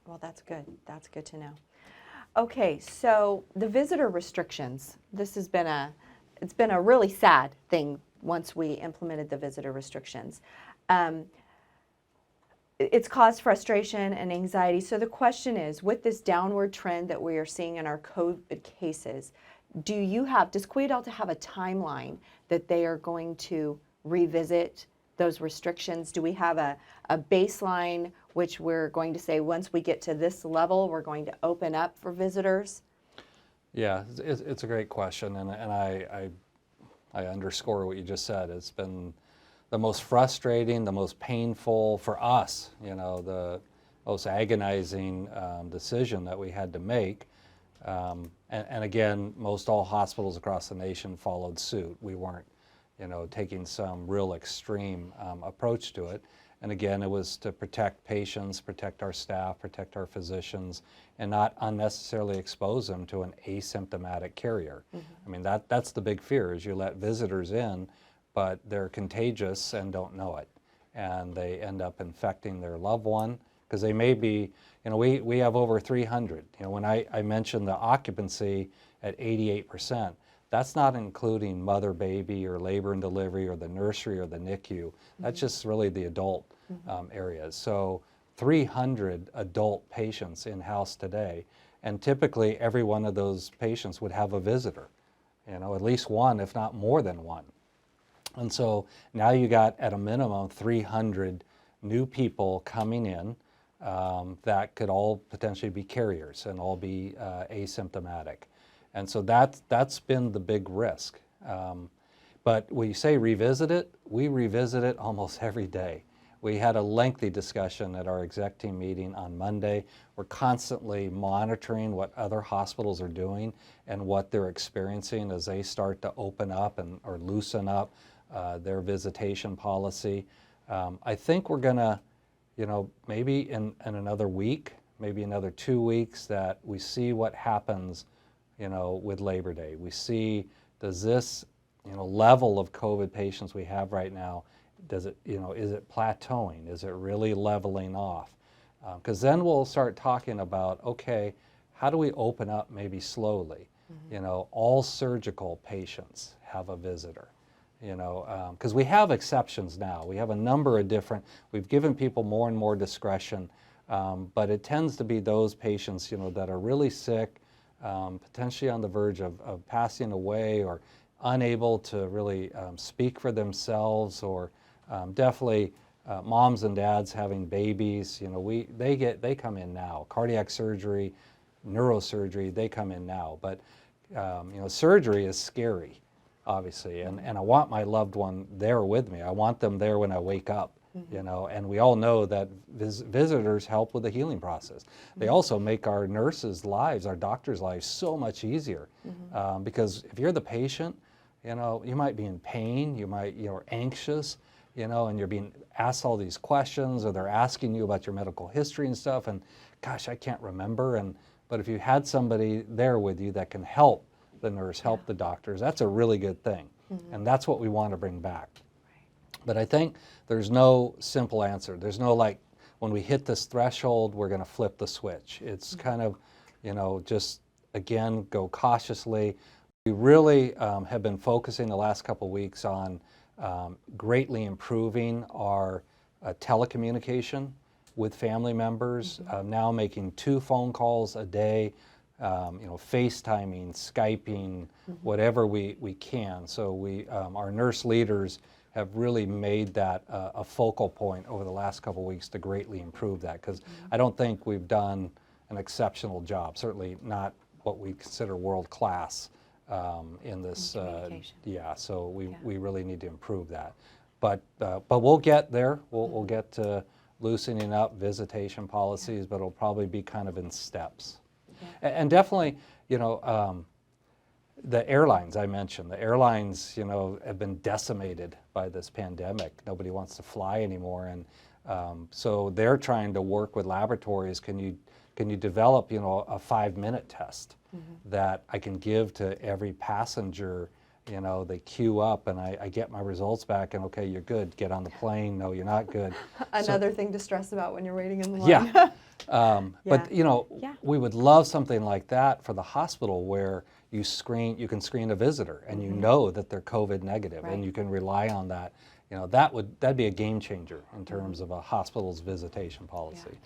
Well, that's good. That's good to know. Okay, so the visitor restrictions, it's been a really sad thing once we implemented the visitor restrictions. Um, it's caused frustration and anxiety. So the question is, with this downward trend that we are seeing in our COVID cases, does Kaweah Delta have a timeline that they are going to revisit those restrictions? Do we have a baseline which we're going to say once we get to this level, we're going to open up for visitors? Yeah, it's a great question, and I underscore what you just said. It's been the most frustrating, the most painful for us, the most agonizing decision that we had to make. And again, most all hospitals across the nation followed suit. We weren't, taking some real extreme approach to it. And again, it was to protect patients, protect our staff, protect our physicians, and not unnecessarily expose them to an asymptomatic carrier. I mean, that's the big fear, is you let visitors in, but they're contagious and don't know it. And they end up infecting their loved one, because they may be, we have over 300. When I mentioned the occupancy at 88%, that's not including mother, baby, or labor and delivery, or the nursery, or the NICU. That's just really the adult areas. So 300 adult patients in-house today, and typically every one of those patients would have a visitor, at least one, if not more than one. And so now you got, at a minimum, 300 new people coming in that could all potentially be carriers and all be asymptomatic. And so that's been the big risk. But when you say revisit it, we revisit it almost every day. We had a lengthy discussion at our exec team meeting on Monday. We're constantly monitoring what other hospitals are doing and what they're experiencing as they start to open up or loosen up their visitation policy. I think we're gonna, maybe in another week, maybe another 2 weeks, that we see what happens, with Labor Day. We see, does this, level of COVID patients we have right now, does it, is it plateauing? Is it really leveling off? Because then we'll start talking about, okay, how do we open up maybe slowly? All surgical patients have a visitor. Because we have exceptions now. We have a number of different, we've given people more and more discretion, but it tends to be those patients, that are really sick, potentially on the verge of passing away, or unable to really speak for themselves, or definitely moms and dads having babies. They come in now. Cardiac surgery, neurosurgery, they come in now. But surgery is scary, obviously, and I want my loved one there with me. I want them there when I wake up. And we all know that visitors help with the healing process. They also make our nurses' lives, our doctors' lives, so much easier. Because if you're the patient, you might be in pain, you're anxious, and you're being asked all these questions, or they're asking you about your medical history and stuff, and gosh, I can't remember. But if you had somebody there with you that can help the nurse, help the doctors, that's a really good thing. And that's what we want to bring back. But I think there's no simple answer. There's no, like, when we hit this threshold, we're going to flip the switch. It's kind of, just, again, go cautiously. We really have been focusing the last couple of weeks on greatly improving our telecommunication with family members, now making 2 phone calls a day, FaceTiming, Skyping, whatever we can. So our nurse leaders have really made that a focal point over the last couple of weeks to greatly improve that, because I don't think we've done an exceptional job, certainly not what we consider world class in this. So we really need to improve that. But we'll get there. We'll get to loosening up visitation policies, but it'll probably be kind of in steps. And definitely, the airlines I mentioned, the airlines, have been decimated by this pandemic. Nobody wants to fly anymore, and so they're trying to work with laboratories. Can you develop, a 5-minute test that I can give to every passenger, You know, they queue up and I get my results back and, okay, you're good, get on the plane. No, you're not good. Another thing to stress about when you're waiting in the line. Yeah. Yeah. But, you know, Yeah. we would love something like that for the hospital where you can screen a visitor and you know that they're COVID negative Right. and you can rely on that. You know, that'd be a game changer in terms of a hospital's visitation policy.